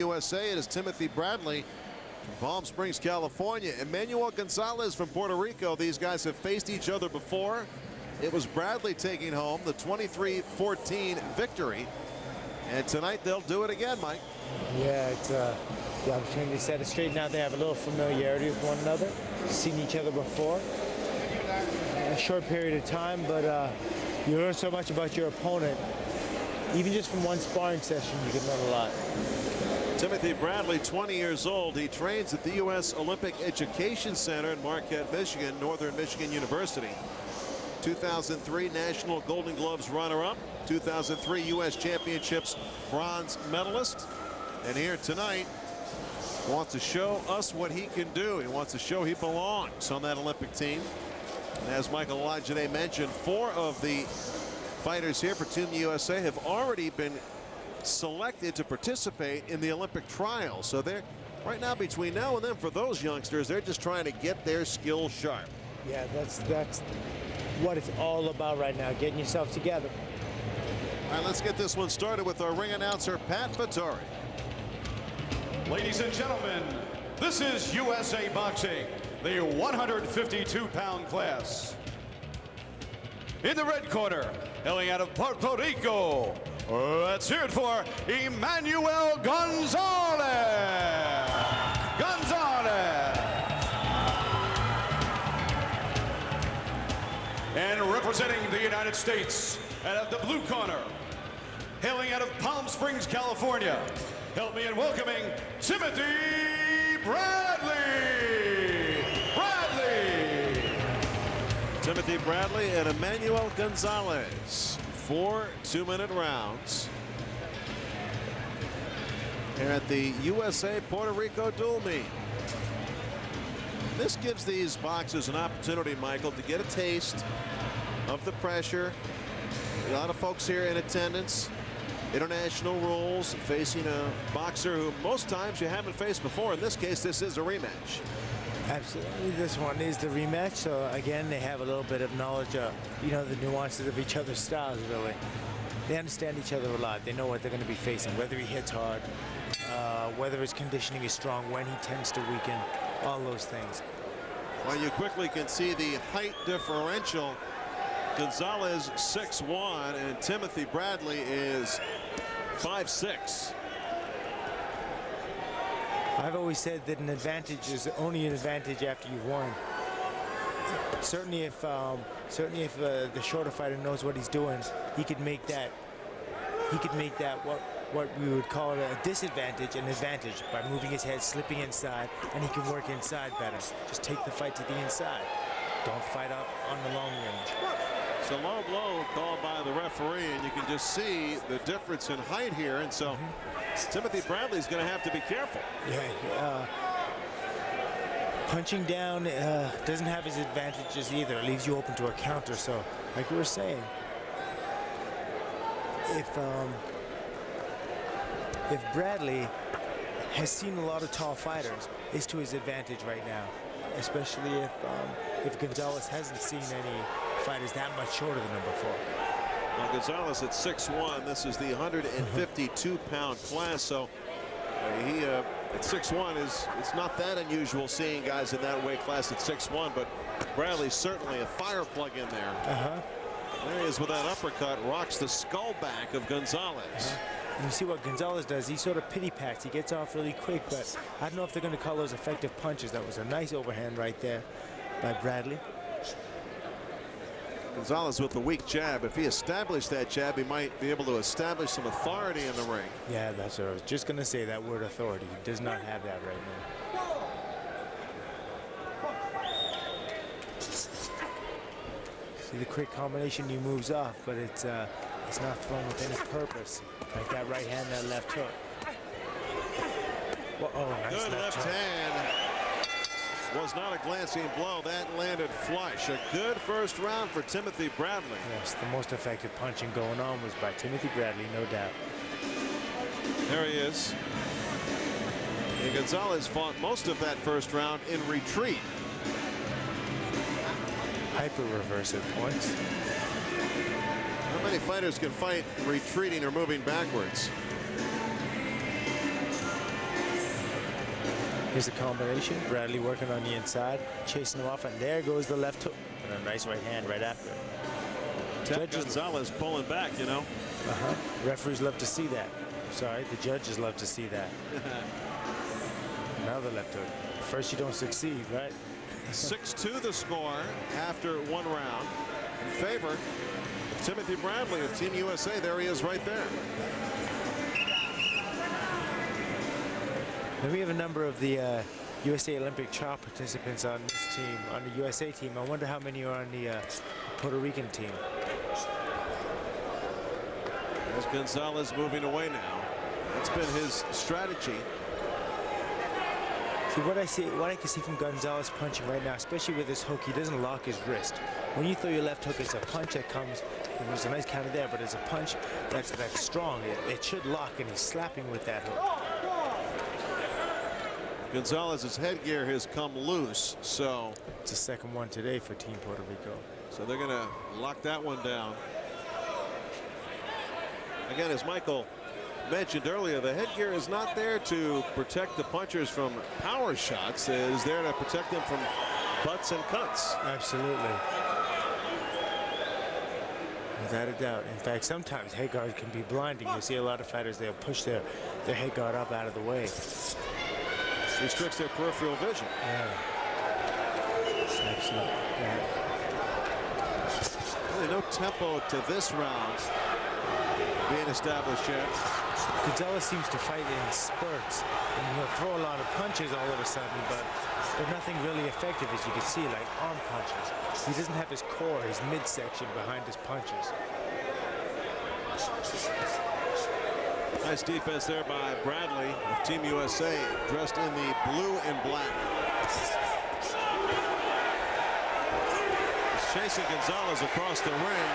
USA. It is Timothy Bradley from Palm Springs, California. Emmanuel Gonzalez from Puerto Rico. These guys have faced each other before. It was Bradley taking home the 23-14 victory. And tonight they'll do it again, Mike. Yeah, it's the opportunity to set it straight. Now they have a little familiarity with one another. Seen each other before. In a short period of time, but you learn so much about your opponent. Even just from one sparring session, you can learn a lot. Timothy Bradley, 20 years old. He trains at the U.S. Olympic Education Center in Marquette, Michigan, Northern Michigan University. 2003 National Golden Gloves runner-up. 2003 U.S. Championships bronze medalist. And here tonight, wants to show us what he can do. He wants to show he belongs on that Olympic team. And as Michael Olajide mentioned, 4 of the fighters here for Team USA have already been selected to participate in the Olympic trials. So they're right now, between now and then, for those youngsters, they're just trying to get their skills sharp. Yeah, that's what it's all about right now, getting yourself together. All right, let's get this one started with our ring announcer, Pat Vittori. Ladies and gentlemen, this is USA Boxing, the 152-pound class. In the red corner, hailing out of Puerto Rico, let's hear it for Emmanuel Gonzalez. And representing the United States, out of the blue corner, hailing out of Palm Springs, California, help me in welcoming Timothy Bradley. Timothy Bradley and Emmanuel Gonzalez. 4 2-minute rounds here at the USA-Puerto Rico dual meet. This gives these boxers an opportunity, Michael, to get a taste of the pressure. A lot of folks here in attendance. International rules, facing a boxer who most times you haven't faced before. In this case, this is a rematch. Absolutely, this one is the rematch. So again, they have a little bit of knowledge of, the nuances of each other's styles. Really, they understand each other a lot. They know what they're going to be facing, whether he hits hard, whether his conditioning is strong, when he tends to weaken, all those things. Well, you quickly can see the height differential. Gonzalez 6'1", and Timothy Bradley is 5'6". I've always said that an advantage is only an advantage after you've won. Certainly if the shorter fighter knows what he's doing, he could make that what we would call a disadvantage an advantage by moving his head, slipping inside, and he can work inside better. Just take the fight to the inside. Don't fight up on the long range. It's a low blow called by the referee, and you can just see the difference in height here. And so Timothy Bradley's going to have to be careful. Yeah, punching down doesn't have his advantages either. It leaves you open to a counter. So, like we were saying, if Bradley has seen a lot of tall fighters, it's to his advantage right now, especially if Gonzalez hasn't seen any fighters that much shorter than him before. Well, Gonzalez at 6'1". This is the 152-pound class. So he at 6'1" it's not that unusual seeing guys in that weight class at 6'1", but Bradley's certainly a fire plug in there. There he is with that uppercut, rocks the skull back of Gonzalez. And you see what Gonzalez does. He sort of pity pats. He gets off really quick, but I don't know if they're going to call those effective punches. That was a nice overhand right there by Bradley. Gonzalez with the weak jab. If he established that jab, he might be able to establish some authority in the ring. Yeah, that's what I was just going to say, that word authority. He does not have that right now. See the quick combination, he moves off, but it's not thrown with any purpose. Like that right hand, that left hook. Well, oh, nice good left hand. Was not a glancing blow. That landed flush. A good first round for Timothy Bradley. Yes, the most effective punching going on was by Timothy Bradley, no doubt. There he is. And Gonzalez fought most of that first round in retreat. Hyper reverse at points. How many fighters can fight retreating or moving backwards? Here's the combination. Bradley working on the inside, chasing him off, and there goes the left hook. And a nice right hand right after it. Gonzalez pulling back, you know. Referees love to see that. Sorry, the judges love to see that. Another left hook. First you don't succeed, right? 6-2 the score after one round in favor of Timothy Bradley of Team USA. There he is right there. Now we have a number of the USA Olympic trial participants on this team, on the USA team. I wonder how many are on the Puerto Rican team. There's Gonzalez moving away now. That's been his strategy. See, what I can see from Gonzalez punching right now, especially with this hook, he doesn't lock his wrist. When you throw your left hook, it's a punch that comes, there's a nice counter there, but it's a punch that's strong. It should lock, and he's slapping with that hook. Gonzalez's headgear has come loose, so it's the second one today for Team Puerto Rico. So they're going to lock that one down. Again, as Michael mentioned earlier, the headgear is not there to protect the punchers from power shots. It is there to protect them from butts and cuts. Absolutely. Without a doubt. In fact, sometimes head guard can be blinding. You see a lot of fighters, they'll push their head guard up out of the way. Restricts their peripheral vision. Yeah. Absolutely. Yeah. Really no tempo to this round being established yet. Gonzalez seems to fight in spurts, and he'll throw a lot of punches all of a sudden, but nothing really effective, as you can see, like arm punches. He doesn't have his core, his midsection behind his punches. Nice defense there by Bradley of Team USA, dressed in the blue and black. He's chasing Gonzalez across the ring.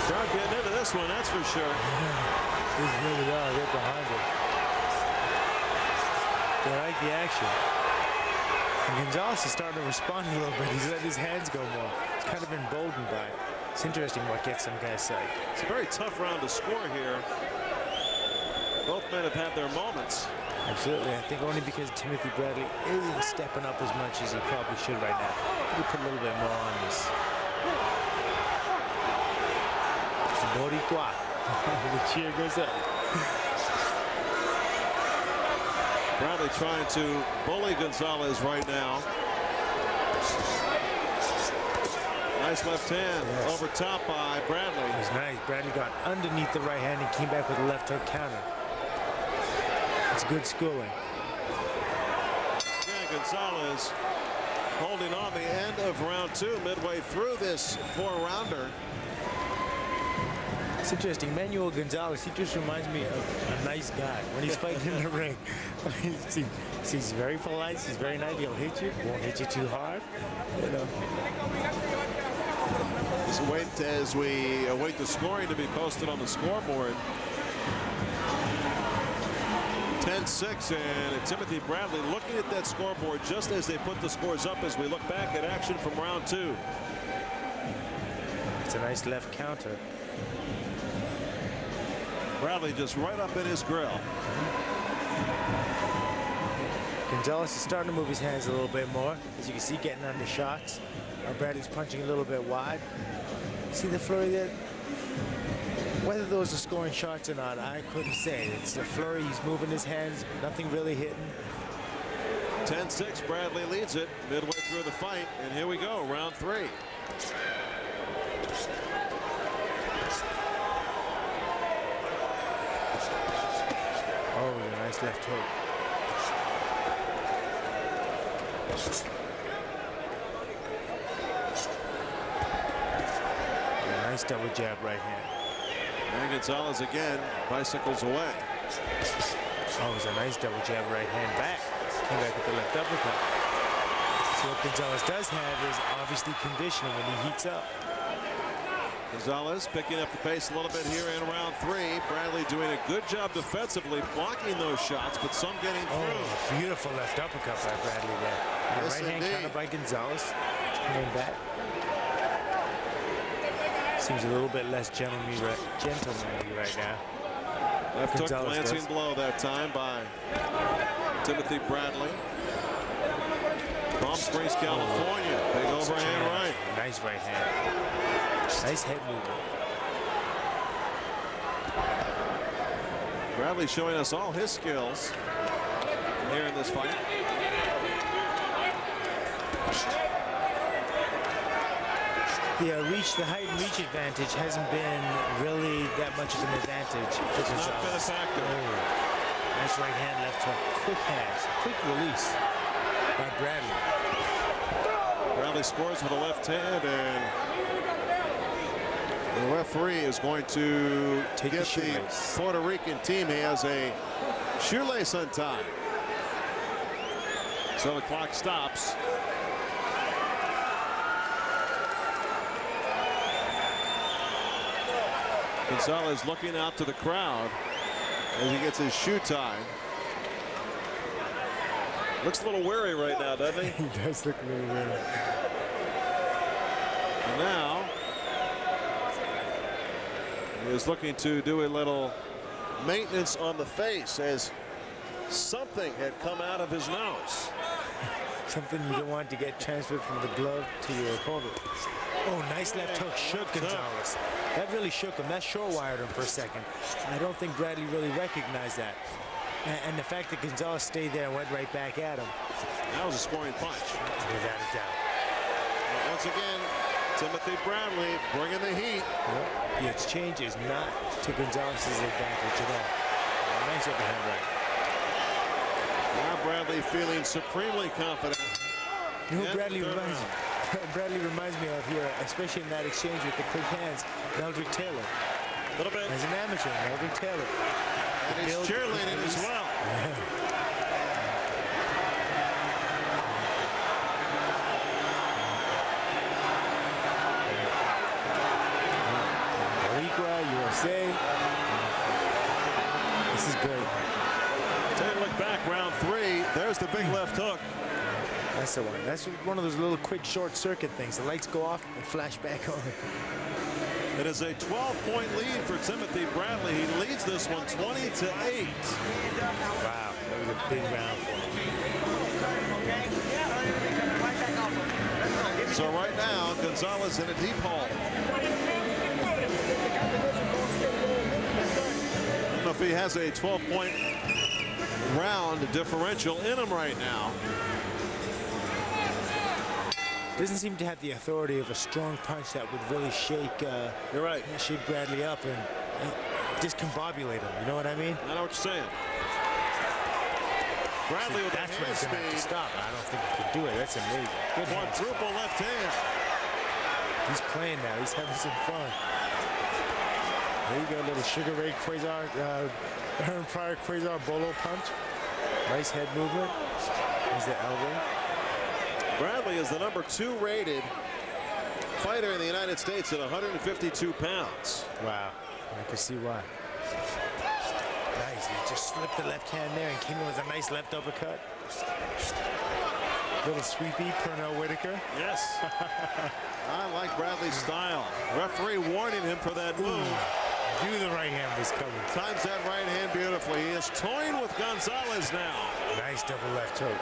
Start getting into this one, that's for sure. He's really well right behind him. They like the action. And Gonzalez is starting to respond a little bit. He's letting his hands go more. He's kind of emboldened by it. It's interesting what gets some guys psyched. It's a very tough round to score here. Both men have had their moments. Absolutely. I think only because Timothy Bradley isn't stepping up as much as he probably should right now. He put a little bit more on this. Boricua. The cheer goes up. Bradley trying to bully Gonzalez right now. Nice left hand over top by Bradley. It was nice. Bradley got underneath the right hand and came back with a left hook counter. It's good schooling. Yeah, Gonzalez holding on the end of round two, midway through this four-rounder. It's interesting. Emmanuel Gonzalez, he just reminds me of a nice guy when he's fighting in the ring. He's very polite. He's very nice. He'll hit you. Won't hit you too hard. You know. Just wait as we await the scoring to be posted on the scoreboard. 10-6, and Timothy Bradley looking at that scoreboard just as they put the scores up as we look back at action from round two. It's a nice left counter. Bradley just right up in his grill. Gonzalez is starting to move his hands a little bit more. As you can see, getting under shots. Bradley's punching a little bit wide. See the flurry there? Whether those are scoring shots or not, I couldn't say. It's the flurry. He's moving his hands. Nothing really hitting. 10-6, Bradley leads it midway through the fight. And here we go, round three. Oh, a nice left hook. A nice double jab right hand. And Gonzalez again bicycles away. Oh, it was a nice double jab right hand back. Came back with the left uppercut. So what Gonzalez does have is obviously conditioning when he heats up. Gonzalez picking up the pace a little bit here in round three. Bradley doing a good job defensively, blocking those shots, but some getting through. Oh, beautiful left uppercut by Bradley there. Yes, right hand counter by Gonzalez. Coming back. Seems a little bit less gentlemanly right now. Left hook Gonzalez glancing does. blow that time by Timothy Bradley. Palm Springs, California. Big overhand right. Nice right hand. Nice head movement. Bradley showing us all his skills here in this fight. The height and reach advantage hasn't been really that much of an advantage for Gonzalez. Not been a factor. Nice right hand, left hook. Quick hands, quick release by Bradley. Bradley scores with a left hand, and the referee is going to Take give the the shoelace. Puerto Rican team. He has a shoelace untied. So the clock stops. Gonzalez looking out to the crowd as he gets his shoe tied. Looks a little weary right now, doesn't he? He does look a little weird. And now he is looking to do a little maintenance on the face as something had come out of his nose. Something you don't want to get transferred from the glove to your opponent. Oh, nice left hook. Shook Gonzalez. That really shook him. That short-wired him for a second. I don't think Bradley really recognized that. And the fact that Gonzalez stayed there and went right back at him. That was a scoring punch. Without a doubt. And once again, Timothy Bradley bringing the heat. Yep. The exchange is not to Gonzalez's advantage at all. Nice overhand right. Now Bradley feeling supremely confident. You know who Bradley reminds me? Bradley reminds me of here, especially in that exchange with the quick hands, Meldrick Taylor. A little bit. As an amateur, Meldrick Taylor. And he's cheerleading as well. USA. This is great. Take a look back, round 3. There's the big left hook. That's the one. That's one of those little quick short circuit things. The lights go off and flash back on. It is a 12-point lead for Timothy Bradley. He leads this one 20-8. Wow, that was a big round for him. So right now, Gonzalez in a deep hole. I don't know if he has a 12-point round differential in him right now. Doesn't seem to have the authority of a strong punch that would really shake. You're right. Shake Bradley up and discombobulate him. You know what I mean? I know what you're saying. Bradley with that's the when hand he's gonna have to speed. stop. I don't think he can do it. That's amazing. Good hands. Quadruple left hand. He's playing now. He's having some fun. There you go, little Sugar Ray Quasar, Aaron Pryor Quasar Bolo punch. Nice head movement. Here's the elbow. Bradley is the number 2 rated fighter in the United States at 152 pounds. Wow, I can see why. Nice, he just slipped the left hand there and came in with a nice left uppercut. Little sweepy, Pernell Whitaker. Yes. I like Bradley's style. Referee warning him for that move. Knew the right hand was coming. Times that right hand beautifully. He is toying with Gonzalez now. Nice double left hook.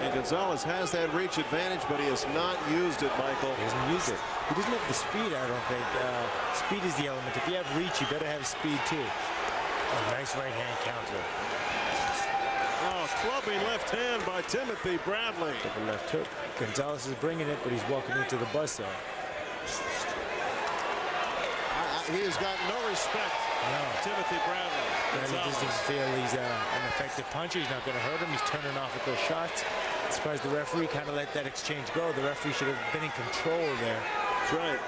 And Gonzalez has that reach advantage, but he has not used it, Michael. He doesn't use it. He doesn't have the speed, I don't think. Speed is the element. If you have reach, you better have speed, too. A nice right hand counter. Oh, clubbing left hand by Timothy Bradley. Double left hook. Gonzalez is bringing it, but he's walking into the buzzsaw. He has got no respect. No. Timothy Bradley. Bradley doesn't feel he's an effective puncher. He's not going to hurt him. He's turning off at those shots. I'm surprised the referee kind of let that exchange go. The referee should have been in control there. That's right.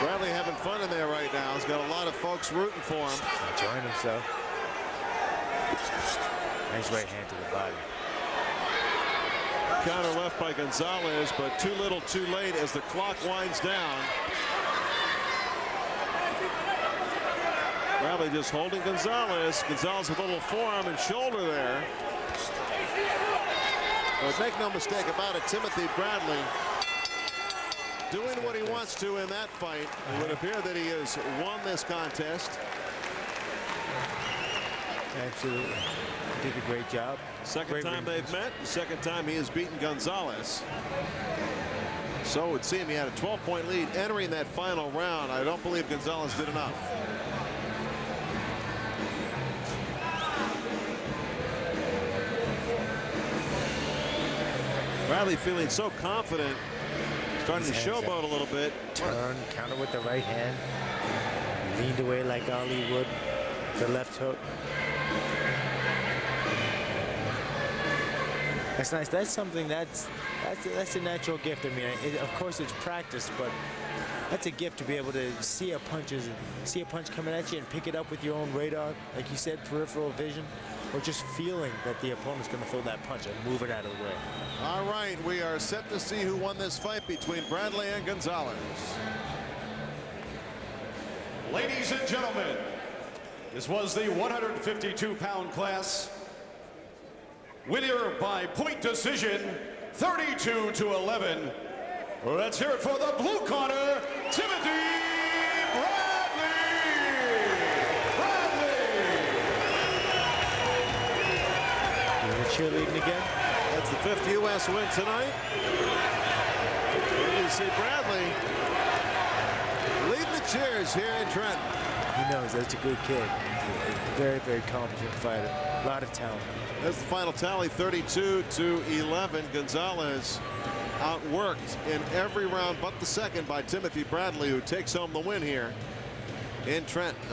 Bradley having fun in there right now. He's got a lot of folks rooting for him. Enjoying himself. Nice right hand to the body. Counter left by Gonzalez, but too little too late as the clock winds down. Bradley just holding Gonzalez. Gonzalez with a little forearm and shoulder there. But make no mistake about it, Timothy Bradley doing what he wants to in that fight. It would appear that he has won this contest. Absolutely. He did a great job. Second time they've met. The second time he has beaten Gonzalez. So it would seem he had a 12-point lead entering that final round. I don't believe Gonzalez did enough. Bradley feeling so confident, starting to showboat a little bit. Turn, counter with the right hand. Leaned away like Ali would. The left hook. That's nice. That's something that's a natural gift. I mean, of course it's practice, but that's a gift to be able to see a punch coming at you and pick it up with your own radar, like you said, peripheral vision, or just feeling that the opponent's going to throw that punch and move it out of the way. All right, we are set to see who won this fight between Bradley and Gonzalez. Ladies and gentlemen, this was the 152-pound class. Winner by point decision, 32-11. Let's hear it for the blue corner, Timothy Bradley. Cheerleading again. That's the 5th U.S. win tonight. And you see Bradley leading the cheers here in Trenton. He knows that's a good kid. Very, very competent fighter. A lot of talent. That's the final tally, 32-11. Gonzalez outworked in every round but the second by Timothy Bradley, who takes home the win here in Trenton.